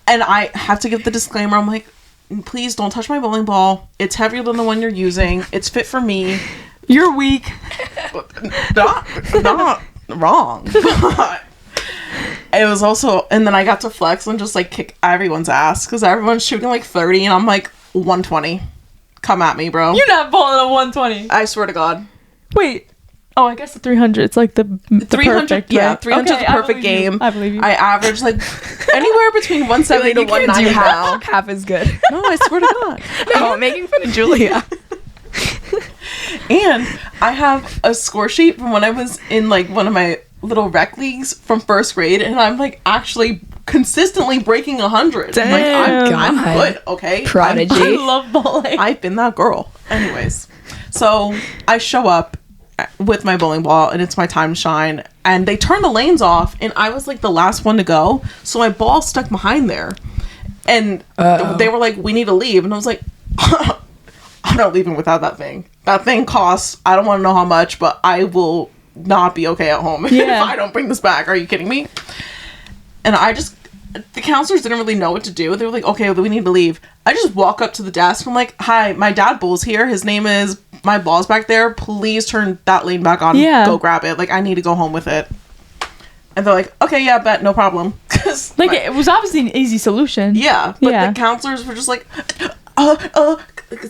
And I have to give the disclaimer. I'm like, please don't touch my bowling ball. It's heavier than the one you're using. It's fit for me. You're weak. Not wrong. But it was also, and then I got to flex and just like kick everyone's ass, because everyone's shooting like 30 and I'm like 120. Come at me, bro. You're not bowling a 120. I swear to God. Wait. Oh, I guess the 300. It's like the 300. Perfect, yeah, right? 300 is the perfect game. I believe you. I average like anywhere between 170 to 190 now. Half is good. No, I swear to God. No, I'm making fun of Julia. And I have a score sheet from when I was in like one of my little rec leagues from 1st grade, and I'm like actually consistently breaking 100. Damn. Like, I'm good, okay? Prodigy. I love bowling. I've been that girl. Anyways, so I show up with my bowling ball, and it's my time to shine, and they turn the lanes off, and I was like the last one to go, so my ball stuck behind there, and they were like, we need to leave, and I was like, I'm not leaving without that thing costs, I don't want to know how much, but I will not be okay at home if I don't bring this back. Are you kidding me? And the counselors didn't really know what to do. They were like, okay, well, we need to leave. I just walk up to the desk. I'm like, hi, my dad bowls here. His name is, my ball's back there. Please turn that lane back on. Yeah. Go grab it. Like, I need to go home with it. And they're like, okay, yeah, bet, no problem. Like, it was obviously an easy solution. Yeah, but the counselors were just like,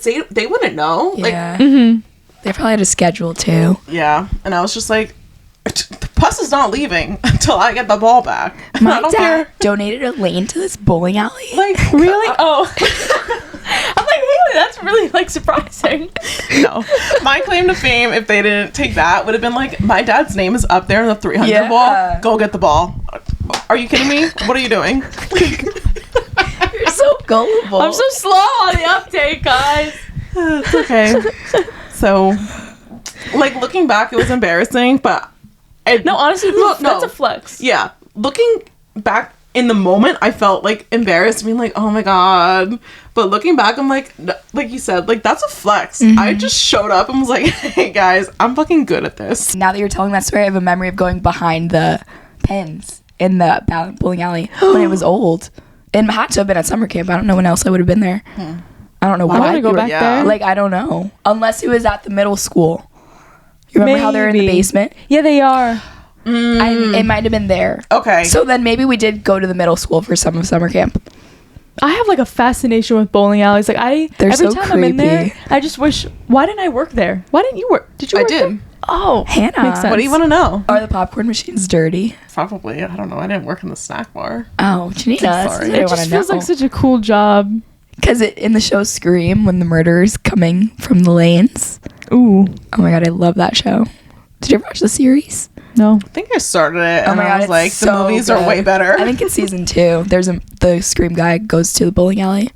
they wouldn't know. Yeah. Like, They probably had a schedule too. yeah, and I was just like, the bus is not leaving until I get the ball back. My I don't dad care. donated a lane to this bowling alley. Like, Really? Oh. I'm like, really? That's really, like, surprising. no. My claim to fame, if they didn't take that, would have been like, my dad's name is up there in the 300 ball. Go get the ball. Are you kidding me? What are you doing? You're so gullible. I'm so slow on the uptake, guys. It's okay. So, like looking back, it was embarrassing, but No, honestly, that's a flex. Yeah, looking back in the moment, I felt like embarrassed, being like, oh my god. But looking back, I'm like you said, like that's a flex. I just showed up and was like, hey guys, I'm fucking good at this. Now that you're telling that story, I have a memory of going behind the pins in the bowling alley when it was old. And had to have been at summer camp. I don't know when else I would have been there. I don't know why. I want to go back there. Like, I don't know. Unless it was at the middle school. You remember how they're in the basement? Yeah, they are. It might have been there. Okay. So then maybe we did go to the middle school for some of summer camp. I have like a fascination with bowling alleys. Like They're every so time I'm in there, creepy. I just wish. Why didn't I work there? Why didn't you work? Did you? I Work did. there? Oh, Hannah. makes sense. What do you want to know? Are the popcorn machines dirty? Probably. I don't know. I didn't work in the snack bar. Oh, Janina. Sorry. It just feels like such a cool job. Because in the show Scream, when the murder is coming from the lanes. Ooh, Oh my god, I love that show. Did you ever watch the series? no. I think I started it, Oh and my I god, was it's like, so the movies are good. way better. I think it's season 2. The Scream guy goes to the bowling alley.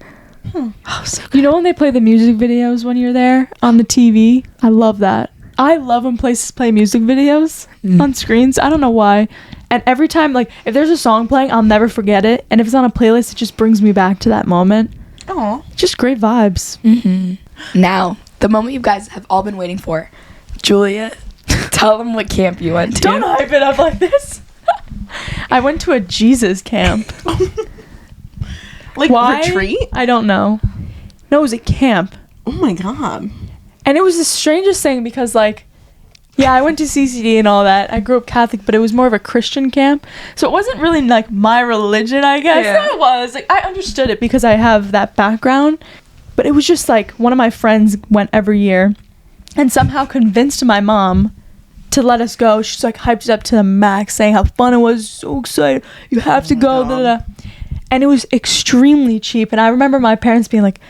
Oh, so good. You know when they play the music videos when you're there on the TV? I love that. I love when places play music videos on screens. I don't know why. And every time, like, if there's a song playing, I'll never forget it. And if it's on a playlist, it just brings me back to that moment. Oh, Just great vibes. Now, the moment you guys have all been waiting for. Julia, tell them what camp you went to. Don't hype it up like this. I went to a Jesus camp. like Why? retreat? I don't know. No, it was a camp. Oh my god. And it was the strangest thing because, like, yeah, I went to CCD and all that. I grew up Catholic, but it was more of a Christian camp. So it wasn't really, like, my religion, I guess. Yeah. It was. Like, I understood it because I have that background. But it was just, like, one of my friends went every year and somehow convinced my mom to let us go. She's, like, hyped it up to the max, saying how fun it was. So excited. You have to go. Da, da, da. And it was extremely cheap. And I remember my parents being like,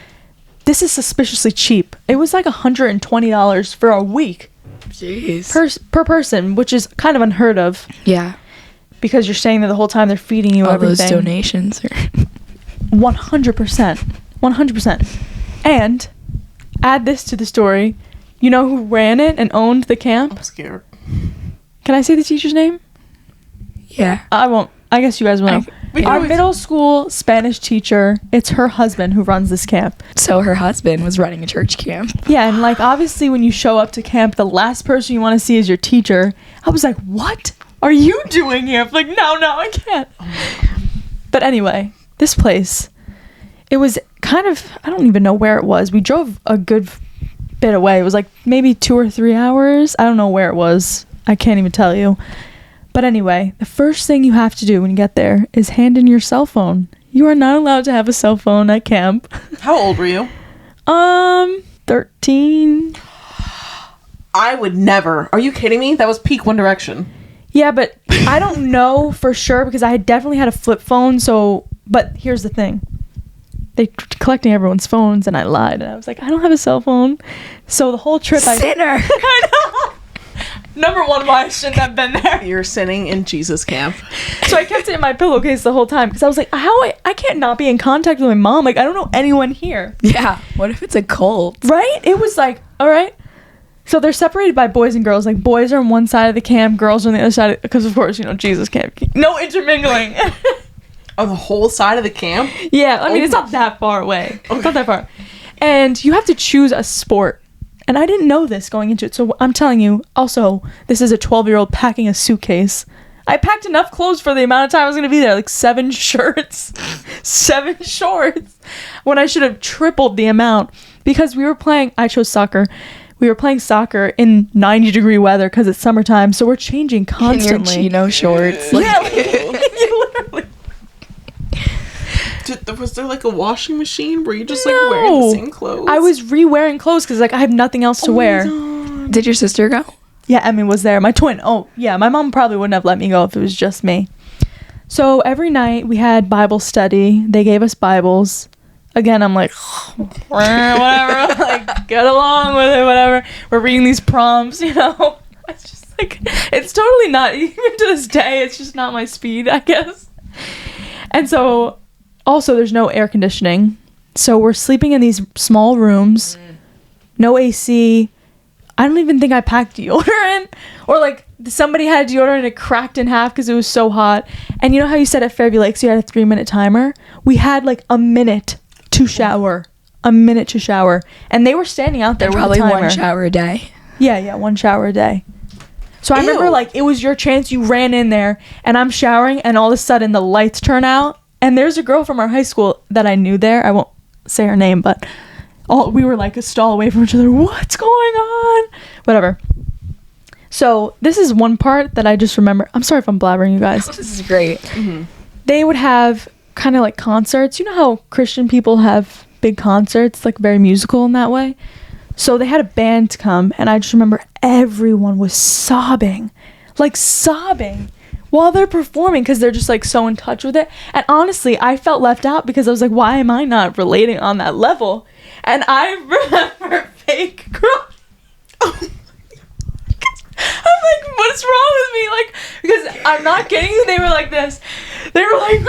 this is suspiciously cheap. It was like $120 for a week Jeez. per person, which is kind of unheard of Yeah. because you're staying there the whole time. They're feeding you All everything. those donations. 100%. 100%. And add this to the story. You know who ran it and owned the camp? I'm scared. Can I say the teacher's name? Yeah. I won't. I guess you guys will know. We can Our always- middle school Spanish teacher, it's her husband who runs this camp. So her husband was running a church camp. Yeah, and like obviously when you show up to camp, the last person you want to see is your teacher. I was like, what are you doing here? I'm like, no, I can't. But anyway, this place, it was kind of, I don't even know where it was. We drove a good bit away. It was like maybe 2 or 3 hours. I don't know where it was. I can't even tell you. But anyway, the first thing you have to do when you get there is hand in your cell phone. You are not allowed to have a cell phone at camp. How old were you? 13. I would never. Are you kidding me? That was peak One Direction. Yeah, but I don't know for sure because I had definitely had a flip phone. So, but here's the thing. They collecting everyone's phones and I lied. And I was like, I don't have a cell phone. So the whole trip Sinner. I know. Number one, why I shouldn't have been there. You're sitting in Jesus camp. So I kept it in my pillowcase the whole time because I was like, I can't not be in contact with my mom. Like, I don't know anyone here. Yeah. What if it's a cult? Right? It was like, all right. So they're separated by boys and girls. Like, boys are on one side of the camp, girls are on the other side. Because, of course, you know, Jesus camp. No intermingling. On the whole side of the camp? Yeah. I mean, it's not that far away. It's not that far. And you have to choose a sport. And I didn't know this going into it. So I'm telling you, also, this is a 12-year-old packing a suitcase. I packed enough clothes for the amount of time I was going to be there. Like 7 shirts. 7 shorts. When I should have tripled the amount. Because we were playing, I chose soccer. We were playing soccer in 90-degree weather because it's summertime. So we're changing constantly. In your chino shorts. Yeah, like, literally. Was there like a washing machine? Were you just like wearing the same clothes? I was re-wearing clothes because like I have nothing else to wear. Did your sister go? Yeah, Emmy was there. My twin. Oh, yeah. My mom probably wouldn't have let me go if it was just me. So every night we had Bible study. They gave us Bibles. Again, I'm like, whatever. Like, get along with it, whatever. We're reading these prompts, you know. It's just like, it's totally not, even to this day, it's just not my speed, I guess. And so, also, there's no air conditioning. So we're sleeping in these small rooms. No AC. I don't even think I packed deodorant, or like somebody had a deodorant and it cracked in half because it was so hot. And you know how you said at Fairview Lakes you had a 3-minute timer? We had like a minute to shower. And they were standing out there with Probably a timer. 1 shower a day. Yeah, 1 shower a day. So I remember Ew. like it was your chance. You ran in there and I'm showering and all of a sudden the lights turn out and there's a girl from our high school that I knew there. I won't say her name, but we were like a stall away from each other. What's going on? Whatever. So this is one part that I just remember. I'm sorry if I'm blabbering, you guys. This is great. They would have kind of like concerts. You know how Christian people have big concerts, like very musical in that way? So they had a band come, and I just remember everyone was sobbing while they're performing because they're just like so in touch with it. And honestly, I felt left out because I was like, why am I not relating on that level? And I remember fake crying. I'm like, what's wrong with me? Like, because I'm not kidding you, they were like this. They were like,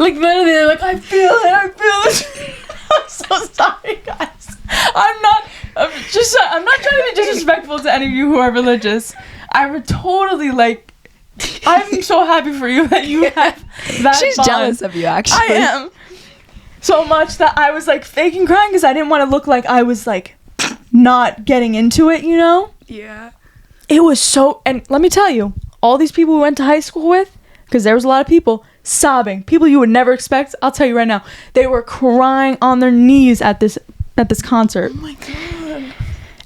like literally, they're like, I feel it. I'm so sorry, guys. I'm not trying to be disrespectful to any of you who are religious. I would totally like. I'm so happy for you that you have that. She's bond. jealous of you, actually. I am so much that I was like faking crying because I didn't want to look like I was like not getting into it. You know? Yeah. It was so. And let me tell you, all these people we went to high school with, because there was a lot of people sobbing, people you would never expect. I'll tell you right now, they were crying on their knees at this concert. Oh my god.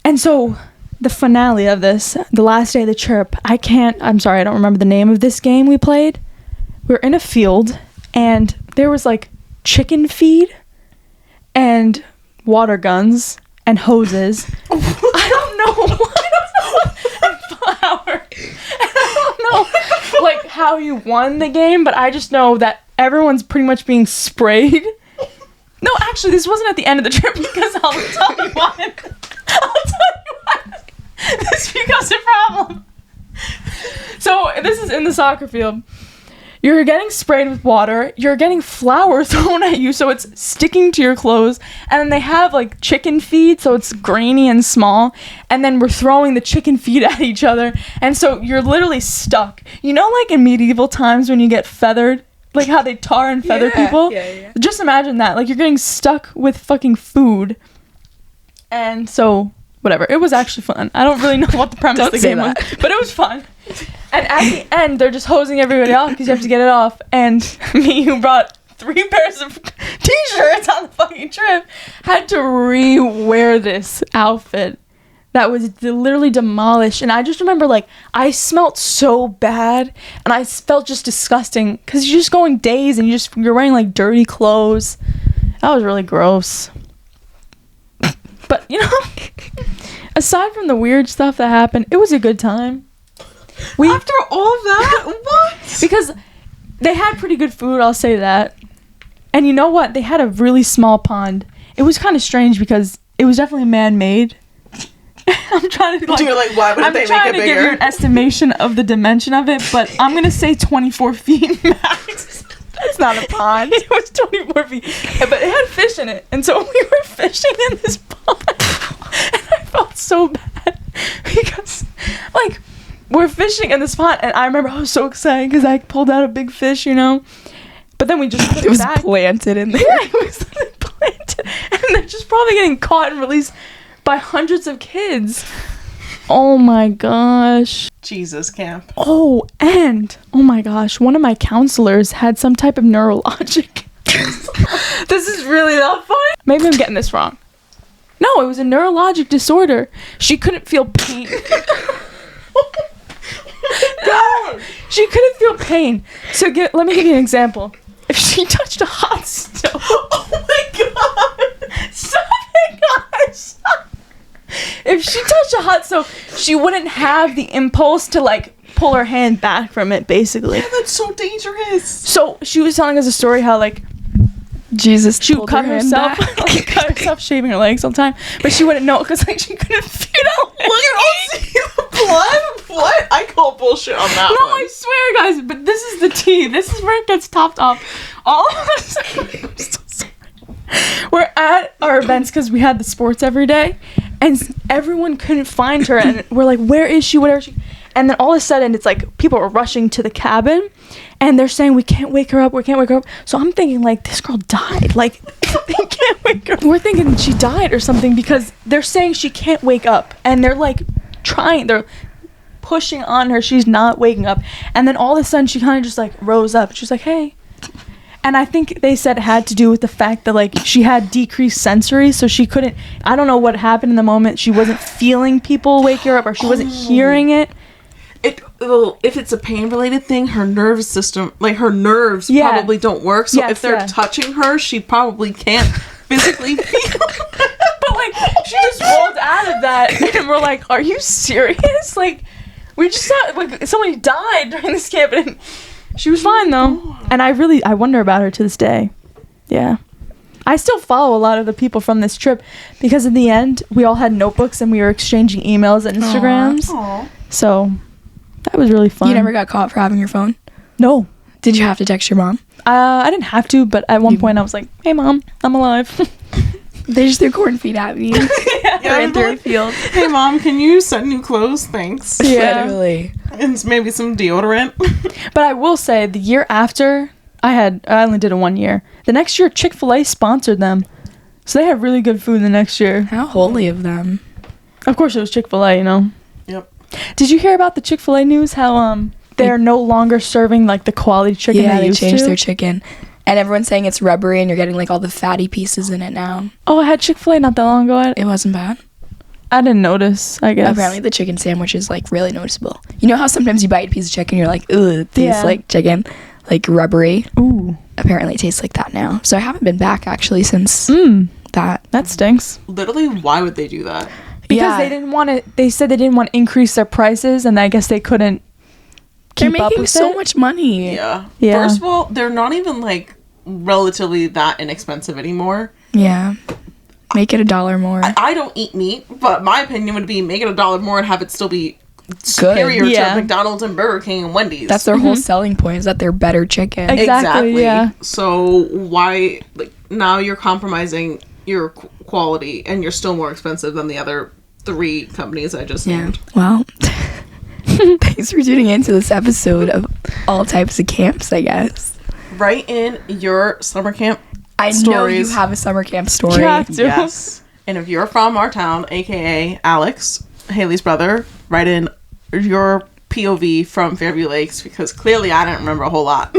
And so the finale of this, the last day of the chirp, I'm sorry, I don't remember the name of this game we played. We were in a field and there was like chicken feed and water guns and hoses. I don't know and flour. And I don't know like how you won the game, but I just know that everyone's pretty much being sprayed. No, actually, this wasn't at the end of the trip because I'll tell you why. This becomes a problem. So this is in the soccer field. You're getting sprayed with water. You're getting flour thrown at you, so it's sticking to your clothes. And then they have like chicken feed, so it's grainy and small. And then we're throwing the chicken feed at each other. And so you're literally stuck. You know, like in medieval times when you get feathered? Like how they tar and feather people? Yeah. Just imagine that. Like you're getting stuck with fucking food. And so, whatever. It was actually fun. I don't really know what the premise of the game was, but it was fun. And at the end, they're just hosing everybody off because you have to get it off. And me, who brought 3 pairs of t-shirts on the fucking trip, had to re-wear this outfit that was literally demolished. And I just remember, like, I smelled so bad and I felt just disgusting because you're just going days and you're wearing like dirty clothes. That was really gross. But you know, aside from the weird stuff that happened, it was a good time. After all that, what? Because they had pretty good food, I'll say that. And you know what? They had a really small pond. It was kind of strange because it was definitely man-made. I'm trying to You're like, why wouldn't they make it bigger? I'm trying to give you an estimation of the dimension of it, but I'm gonna say 24 feet max. That's not a pond. It was 24 feet, but it had fish in it, and so we were fishing in this pond, and I felt so bad because, like, we're fishing in this pond, and I remember I was so excited because I pulled out a big fish, you know, but then we just put It was back. planted in there. Yeah, it was literally planted, and they're just probably getting caught and released by hundreds of kids. Oh my gosh. Jesus, camp. Oh, and oh my gosh, one of my counselors had some type of neurologic. This is really not funny. Maybe I'm getting this wrong. No, it was a neurologic disorder. She couldn't feel pain. God, she couldn't feel pain. So let me give you an example. If she touched a hot stove. Oh my god. Stop it, guys. If she touched a hot stove, she wouldn't have the impulse to like pull her hand back from it, basically. Yeah, that's so dangerous. So she was telling us a story how like Jesus, she would cut herself, like, cut herself shaving her legs all the time, but she wouldn't know because like she couldn't feel it. Look at see the blood. What? I call bullshit on that No, one. I swear, guys, but this is the tea. This is where it gets topped off. All of a sudden, I'm so sorry. We're at our events because we had the sports every day, and everyone couldn't find her, and we're like, where is she? Where is she? And then all of a sudden, it's like people are rushing to the cabin, and they're saying, we can't wake her up. We can't wake her up. So I'm thinking, like, this girl died. Like, they can't wake her up. We're thinking she died or something because they're saying she can't wake up. And they're, like, they're pushing on her. She's not waking up. And then all of a sudden, she kind of just, like, rose up. She's like, hey. And I think they said it had to do with the fact that, like, she had decreased sensory, so she couldn't, I don't know what happened in the moment. She wasn't feeling people wake her up, or she wasn't hearing it. If it's a pain related thing, her nervous system, like her nerves probably don't work. So if they're touching her, she probably can't physically feel. But like she just rolled out of that, and we're like, "Are you serious?" Like we just saw like somebody died during this camp, and she was fine though. And I wonder about her to this day. Yeah. I still follow a lot of the people from this trip because in the end we all had notebooks and we were exchanging emails and Instagrams. Aww. So that was really fun. You never got caught for having your phone? No. Did you have to text your mom? I didn't have to, but at one point I was like, hey mom, I'm alive. They just threw corn feed at me. Ran through a field. Hey mom, can you send new clothes? Thanks. Yeah. Literally. And maybe some deodorant. But I will say the year after I only did it 1 year. The next year Chick-fil-A sponsored them. So they had really good food the next year. How holy of them. Of course it was Chick-fil-A, you know. Yep. Did you hear about the Chick-fil-A news? How they're no longer serving like the quality chicken they used changed to? their chicken. And everyone's saying it's rubbery and you're getting like all the fatty pieces in it now. Oh, I had Chick-fil-A not that long ago. It wasn't bad. I didn't notice, I guess. Apparently the chicken sandwich is like really noticeable. You know how sometimes you bite a piece of chicken, you're like, ugh, it tastes like chicken, like rubbery. Ooh. Apparently it tastes like that now. So I haven't been back actually since that. That stinks. Literally, why would they do that? Because they didn't want to. They said they didn't want to increase their prices, and I guess they couldn't They're keep up making with so it. much money. Yeah. Yeah. First of all, they're not even like relatively that inexpensive anymore. Yeah. Make it $1 more. I don't eat meat, but my opinion would be make it $1 more and have it still be superior Yeah. to McDonald's and Burger King and Wendy's. That's their whole selling point, is that they're better chicken. Exactly, yeah. So why, like, now you're compromising your quality and you're still more expensive than the other 3 companies I just named. Well, thanks for tuning into this episode of all types of camps, I guess. Write in your summer camp I know stories. you have a summer camp story. You have to. Yes. And if you're from our town, aka Alex, Haley's brother, write in your POV from Fairview Lakes, because clearly I don't remember a whole lot.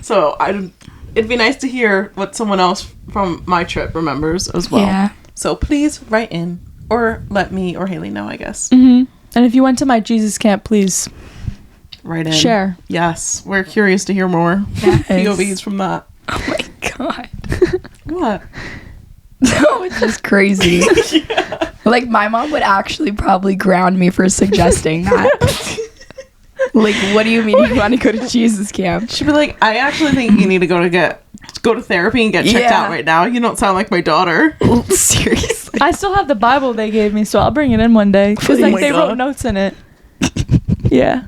So it'd be nice to hear what someone else from my trip remembers as well. Yeah. So please write in, or let me or Haley know, I guess. Mm-hmm. And if you went to my Jesus camp, please Write in. share. Yes, we're curious to hear more Yes. POVs from that. Oh my god. What? No, it's just crazy. Like, my mom would actually probably ground me for suggesting that. Like, what do you mean you want to go to Jesus camp? She'd be like, I actually think you need to go to therapy and get checked out right now. You don't sound like my daughter. Seriously. I still have the Bible they gave me, so I'll bring it in one day. Because Oh like my they God. wrote notes in it. Yeah.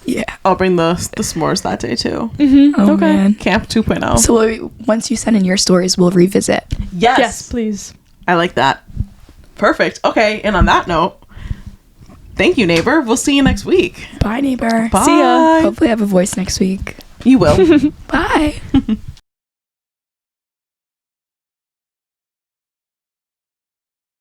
Yeah. I'll bring the s'mores that day too. Mm-hmm. Oh, Okay. man. Camp 2.0. So once you send in your stories, we'll revisit. Yes, please. I like that. Perfect. Okay, and on that note, thank you, neighbor. We'll see you next week. Bye, neighbor. Bye. See ya. Hopefully I have a voice next week. You will. Bye.